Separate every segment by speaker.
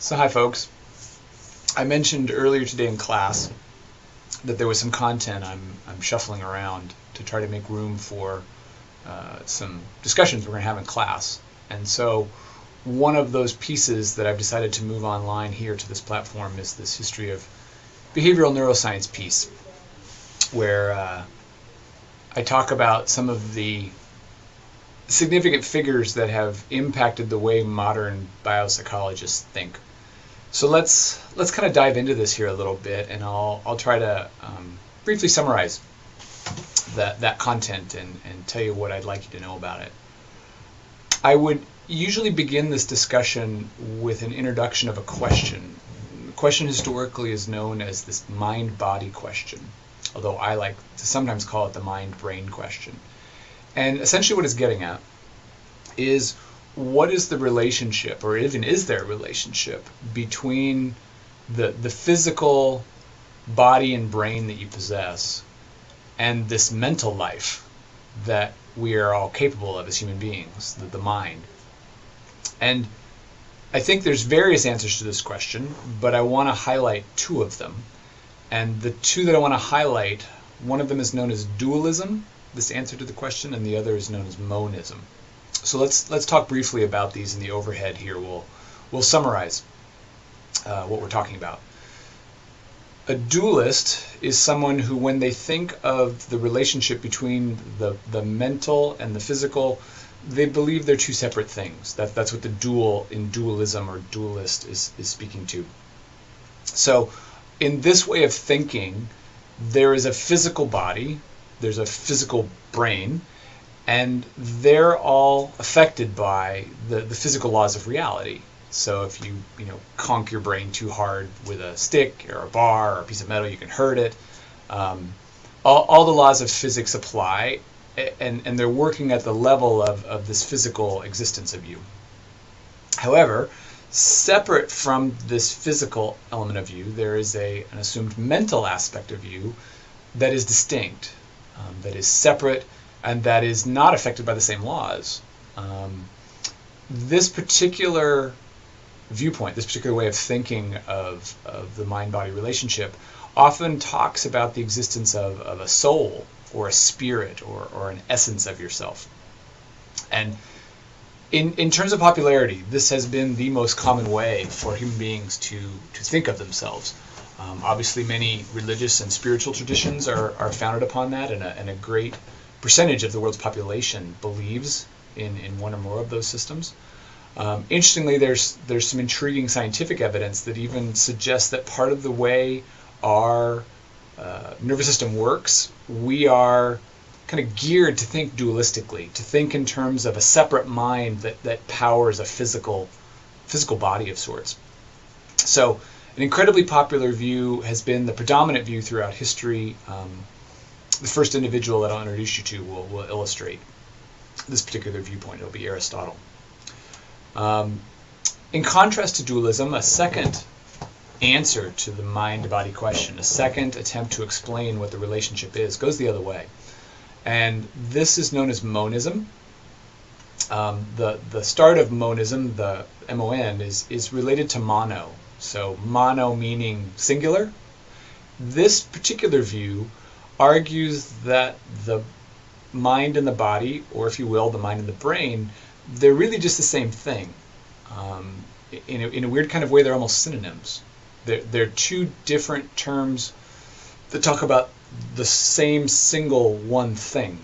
Speaker 1: So hi folks. I mentioned earlier today in class that there was some content I'm shuffling around to try to make room for some discussions we're going to have in class. And so one of those pieces that I've decided to move online here to this platform is this history of behavioral neuroscience piece, where I talk about some of the significant figures that have impacted the way modern biopsychologists think. So let's kind of dive into this here a little bit, and I'll try to briefly summarize that content and tell you what I'd like you to know about it. I would usually begin this discussion with an introduction of a question. The question historically is known as this mind-body question, although I like to sometimes call it the mind-brain question. And essentially what it's getting at is, what is the relationship, or even is there a relationship, between the physical body and brain that you possess and this mental life that we are all capable of as human beings, the mind? And I think there's various answers to this question, but I want to highlight two of them. And the two that I want to highlight, one of them is known as dualism, this answer to the question, and the other is known as monism. So let's talk briefly about these in the overhead here. We'll summarize what we're talking about. A dualist is someone who, when they think of the relationship between the mental and the physical, they believe they're two separate things. That's what the dual in dualism or dualist is speaking to. So in this way of thinking, there is a physical body, there's a physical brain, and they're all affected by the physical laws of reality. So if you conk your brain too hard with a stick or a bar or a piece of metal, you can hurt it. All the laws of physics apply, and they're working at the level of this physical existence of you. However, separate from this physical element of you, there is an assumed mental aspect of you that is distinct, that is separate, and that is not affected by the same laws. This particular viewpoint, this particular way of thinking of the mind-body relationship, often talks about the existence of a soul or a spirit or an essence of yourself. And in terms of popularity, this has been the most common way for human beings to think of themselves. Obviously, many religious and spiritual traditions are founded upon that, and a great percentage of the world's population believes in one or more of those systems. Interestingly, there's some intriguing scientific evidence that even suggests that part of the way our nervous system works, we are kind of geared to think dualistically, to think in terms of a separate mind that powers a physical body of sorts. So an incredibly popular view has been the predominant view throughout history. The first individual that I'll introduce you to will illustrate this particular viewpoint. It'll be Aristotle. In contrast to dualism, a second answer to the mind-body question, a second attempt to explain what the relationship is, goes the other way. And this is known as monism. The start of monism, the M-O-N, is related to mono. So mono meaning singular. This particular view argues that the mind and the body, or if you will, the mind and the brain, they're really just the same thing. In a weird kind of way, they're almost synonyms. They're two different terms that talk about the same single one thing,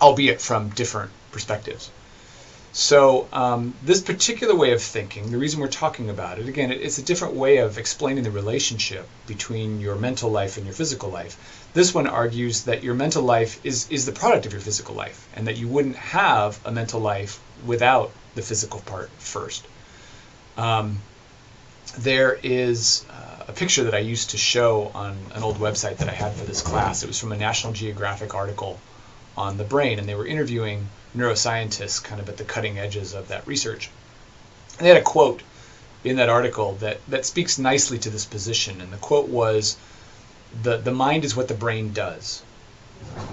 Speaker 1: albeit from different perspectives. So this particular way of thinking, the reason we're talking about it, again, it's a different way of explaining the relationship between your mental life and your physical life. This one argues that your mental life is the product of your physical life, and that you wouldn't have a mental life without the physical part first. There is a picture that I used to show on an old website that I had for this class. It was from a National Geographic article on the brain, and they were interviewing neuroscientists kind of at the cutting edges of that research. And they had a quote in that article that speaks nicely to this position, and the quote was, the mind is what the brain does.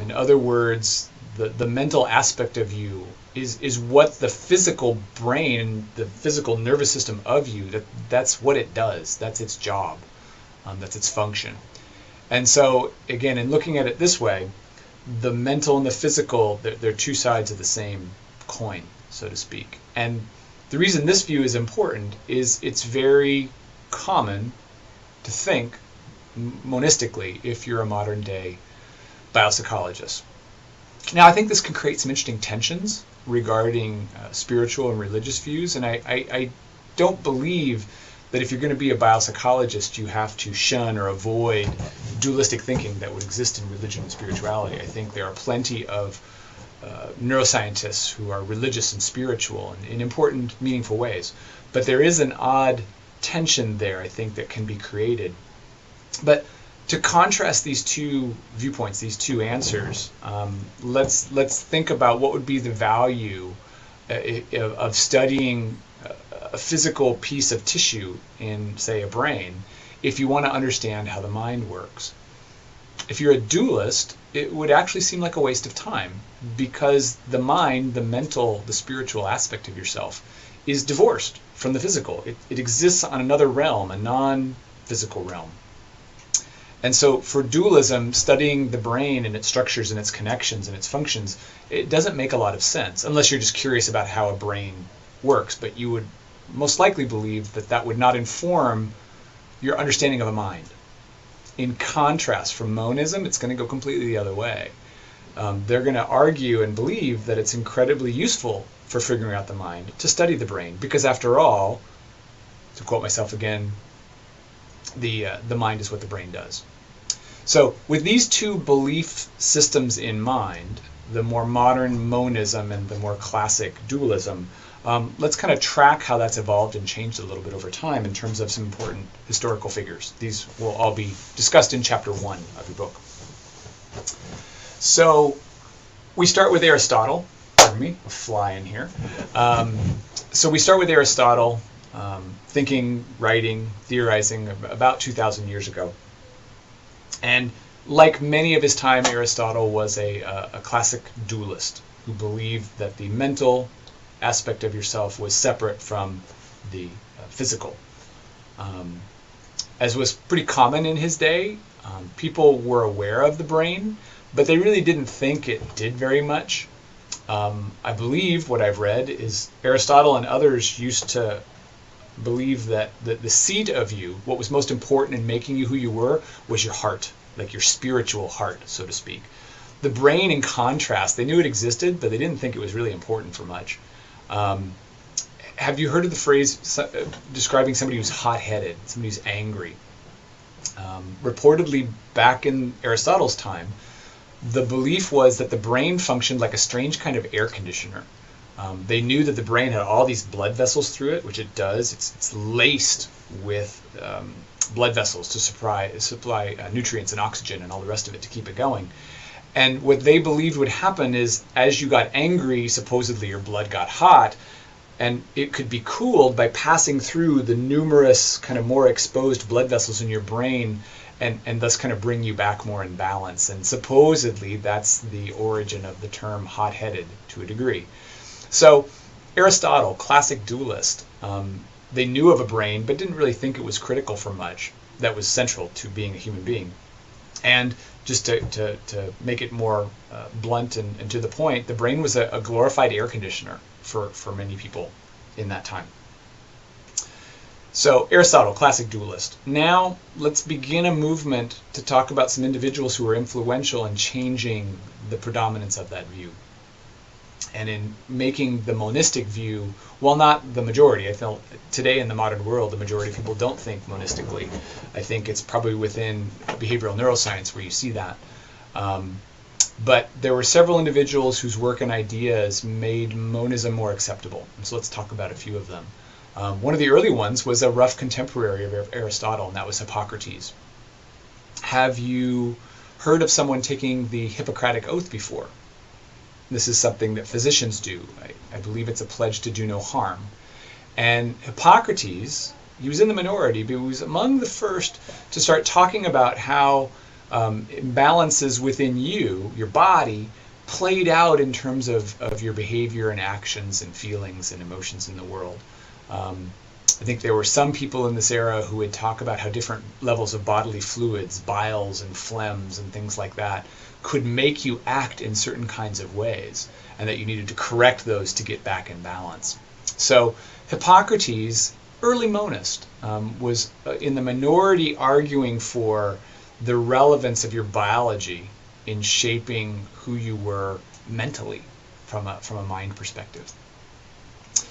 Speaker 1: In other words, the mental aspect of you is what the physical brain, the physical nervous system of you, that's what it does. That's its job. That's its function. And so, again, in looking at it this way, the mental and the physical, they're two sides of the same coin, so to speak. And the reason this view is important is it's very common to think monistically if you're a modern day biopsychologist. Now, I think this can create some interesting tensions regarding spiritual and religious views, and I don't believe that if you're going to be a biopsychologist, you have to shun or avoid dualistic thinking that would exist in religion and spirituality. I think there are plenty of neuroscientists who are religious and spiritual in important, meaningful ways. But there is an odd tension there, I think, that can be created. But to contrast these two viewpoints, these two answers, let's think about what would be the value of studying a physical piece of tissue in, say, a brain, if you want to understand how the mind works. If you're a dualist, it would actually seem like a waste of time, because the mind, the mental, the spiritual aspect of yourself is divorced from the physical. It exists on another realm, a non-physical realm. And so for dualism, studying the brain and its structures and its connections and its functions, it doesn't make a lot of sense, unless you're just curious about how a brain works. But you would most likely believe that that would not inform your understanding of a mind. In contrast, for monism, it's going to go completely the other way. They're going to argue and believe that it's incredibly useful for figuring out the mind to study the brain, because after all, to quote myself again, the mind is what the brain does. So with these two belief systems in mind, the more modern monism and the more classic dualism, let's kind of track how that's evolved and changed a little bit over time in terms of some important historical figures. These will all be discussed in chapter 1 of your book. So we start with Aristotle. Pardon me, a fly in here. So we start with Aristotle, thinking, writing, theorizing about 2,000 years ago. And like many of his time, Aristotle was a classic dualist who believed that the mental aspect of yourself was separate from the physical. As was pretty common in his day, people were aware of the brain, but they really didn't think it did very much. I believe what I've read is Aristotle and others used to believe that the seat of you, what was most important in making you who you were, was your heart, like your spiritual heart, so to speak. The brain, in contrast, they knew it existed, but they didn't think it was really important for much. Have you heard of the phrase describing somebody who's hot-headed, somebody who's angry? Reportedly, back in Aristotle's time, the belief was that the brain functioned like a strange kind of air conditioner. They knew that the brain had all these blood vessels through it, which it does. It's laced with blood vessels to supply nutrients and oxygen and all the rest of it to keep it going. And what they believed would happen is, as you got angry, supposedly your blood got hot, and it could be cooled by passing through the numerous kind of more exposed blood vessels in your brain, and thus kind of bring you back more in balance. And supposedly that's the origin of the term hot-headed to a degree. So Aristotle, classic dualist, they knew of a brain but didn't really think it was critical for much that was central to being a human being. And just to make it more blunt and to the point, the brain was a glorified air conditioner for many people in that time. So Aristotle, classic dualist. Now let's begin a movement to talk about some individuals who were influential in changing the predominance of that view, and in making the monistic view, well, not the majority. I feel today in the modern world, the majority of people don't think monistically. I think it's probably within behavioral neuroscience where you see that. But there were several individuals whose work and ideas made monism more acceptable. And so let's talk about a few of them. One of the early ones was a rough contemporary of Aristotle, and that was Hippocrates. Have you heard of someone taking the Hippocratic Oath before? This is something that physicians do. I believe it's a pledge to do no harm. And Hippocrates, he was in the minority, but he was among the first to start talking about how imbalances within you, your body, played out in terms of your behavior and actions and feelings and emotions in the world. I think there were some people in this era who would talk about how different levels of bodily fluids, biles and phlegms and things like that, could make you act in certain kinds of ways, and that you needed to correct those to get back in balance. So Hippocrates, early monist, was in the minority arguing for the relevance of your biology in shaping who you were mentally from a mind perspective.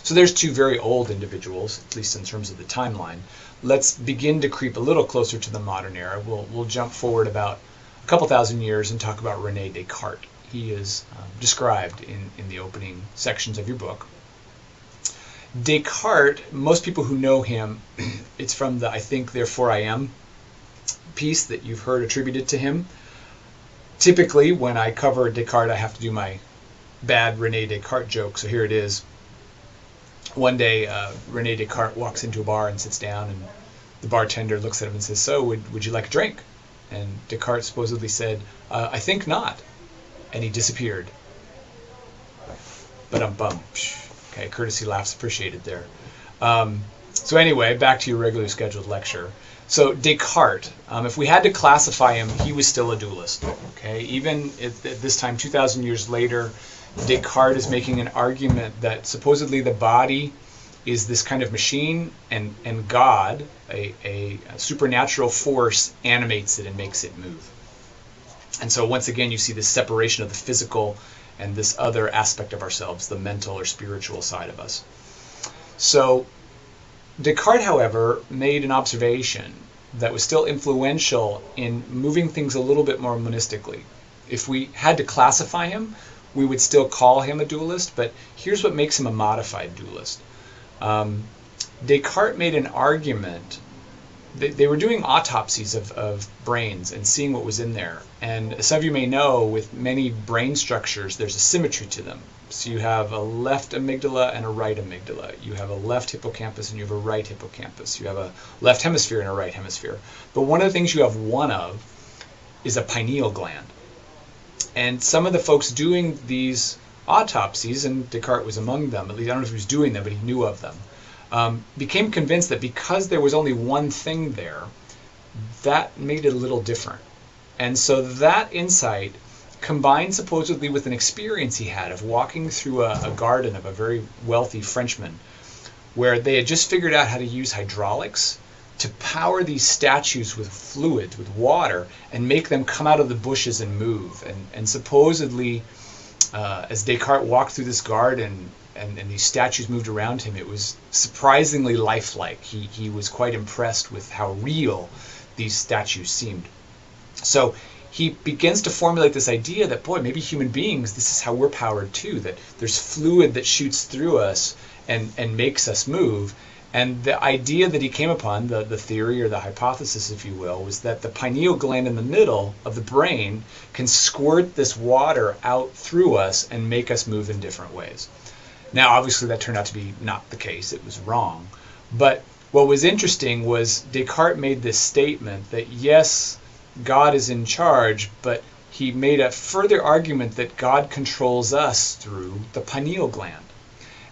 Speaker 1: So there's two very old individuals, at least in terms of the timeline. Let's begin to creep a little closer to the modern era. We'll jump forward about a couple thousand years and talk about René Descartes. He is described in the opening sections of your book. Descartes, most people who know him, it's from the I think, therefore I am piece that you've heard attributed to him. Typically, when I cover Descartes, I have to do my bad René Descartes joke, so here it is. One day, René Descartes walks into a bar and sits down, and the bartender looks at him and says, "So, would you like a drink?" And Descartes supposedly said, "I think not." And he disappeared. Ba-dum-bum. Okay, courtesy laughs appreciated there. So anyway, back to your regularly scheduled lecture. So Descartes, if we had to classify him, he was still a dualist. Okay, even at this time, 2,000 years later, Descartes is making an argument that supposedly the body is this kind of machine, and God, a supernatural force, animates it and makes it move. And so once again, you see this separation of the physical and this other aspect of ourselves, the mental or spiritual side of us. So Descartes, however, made an observation that was still influential in moving things a little bit more monistically. If we had to classify him, we would still call him a dualist, but here's what makes him a modified dualist. Descartes made an argument. They were doing autopsies of brains and seeing what was in there. And as some of you may know, with many brain structures, there's a symmetry to them. So you have a left amygdala and a right amygdala. You have a left hippocampus and you have a right hippocampus. You have a left hemisphere and a right hemisphere. But one of the things you have one of is a pineal gland. And some of the folks doing these autopsies, and Descartes was among them, at least I don't know if he was doing them, but he knew of them, became convinced that because there was only one thing there, that made it a little different. And so that insight, combined supposedly with an experience he had of walking through a garden of a very wealthy Frenchman, where they had just figured out how to use hydraulics to power these statues with fluids, with water, and make them come out of the bushes and move. And supposedly, as Descartes walked through this garden and these statues moved around him, it was surprisingly lifelike. He was quite impressed with how real these statues seemed. So he begins to formulate this idea that, boy, maybe human beings, this is how we're powered too, that there's fluid that shoots through us and makes us move. And the idea that he came upon, the theory or the hypothesis, if you will, was that the pineal gland in the middle of the brain can squirt this water out through us and make us move in different ways. Now, obviously, that turned out to be not the case. It was wrong. But what was interesting was Descartes made this statement that, yes, God is in charge, but he made a further argument that God controls us through the pineal gland.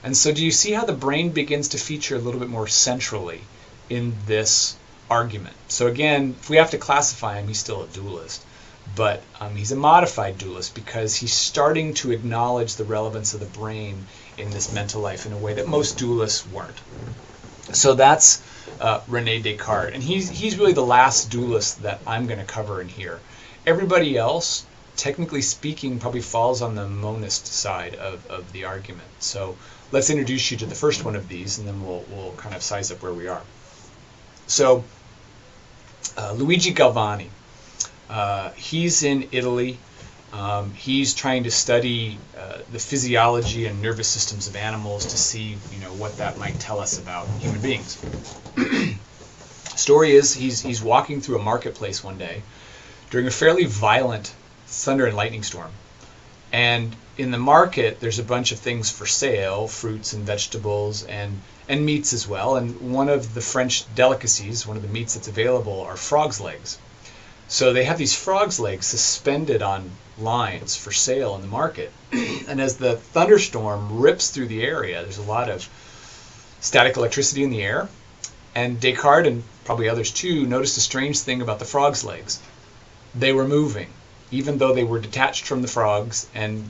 Speaker 1: And so do you see how the brain begins to feature a little bit more centrally in this argument? So again, if we have to classify him, he's still a dualist. But he's a modified dualist because he's starting to acknowledge the relevance of the brain in this mental life in a way that most dualists weren't. So that's René Descartes. And he's really the last dualist that I'm going to cover in here. Everybody else, technically speaking, probably falls on the monist side of the argument. So let's introduce you to the first one of these, and then we'll kind of size up where we are. So Luigi Galvani, he's in Italy. He's trying to study the physiology and nervous systems of animals to see, what that might tell us about human beings. Story is he's walking through a marketplace one day during a fairly violent thunder and lightning storm. And in the market, there's a bunch of things for sale, fruits and vegetables and meats as well. And one of the French delicacies, one of the meats that's available, are frog's legs. So they have these frogs' legs suspended on lines for sale in the market. And as the thunderstorm rips through the area, there's a lot of static electricity in the air. And Descartes, and probably others too, noticed a strange thing about the frogs' legs. They were moving, even though they were detached from the frogs and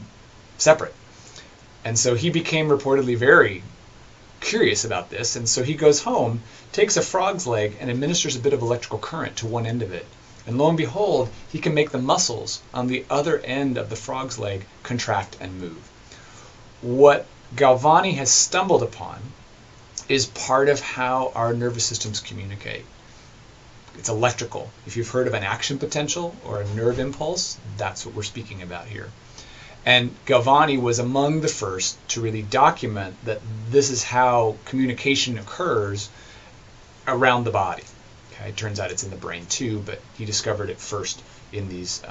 Speaker 1: separate. And so he became reportedly very curious about this. And so he goes home, takes a frog's leg, and administers a bit of electrical current to one end of it. And lo and behold, he can make the muscles on the other end of the frog's leg contract and move. What Galvani has stumbled upon is part of how our nervous systems communicate. It's electrical. If you've heard of an action potential or a nerve impulse, that's what we're speaking about here. And Galvani was among the first to really document that this is how communication occurs around the body. Okay, it turns out it's in the brain too, but he discovered it first in these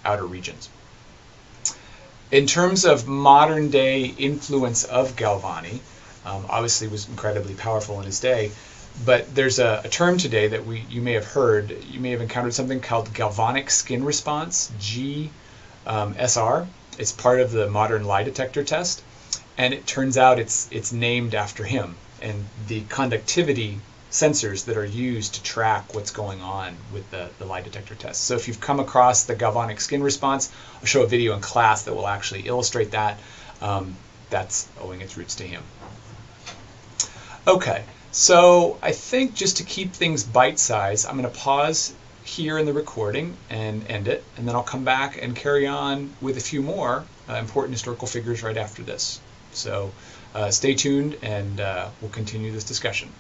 Speaker 1: outer regions. In terms of modern day influence of Galvani, obviously was incredibly powerful in his day, but there's a term today that you may have heard. You may have encountered something called galvanic skin response, GSR. It's part of the modern lie detector test, and it turns out it's named after him and the conductivity sensors that are used to track what's going on with the lie detector test. So if you've come across the galvanic skin response, I'll show a video in class that will actually illustrate that. That's owing its roots to him. Okay, so I think just to keep things bite-sized, I'm going to pause here in the recording and end it, and then I'll come back and carry on with a few more important historical figures right after this. So stay tuned, and we'll continue this discussion.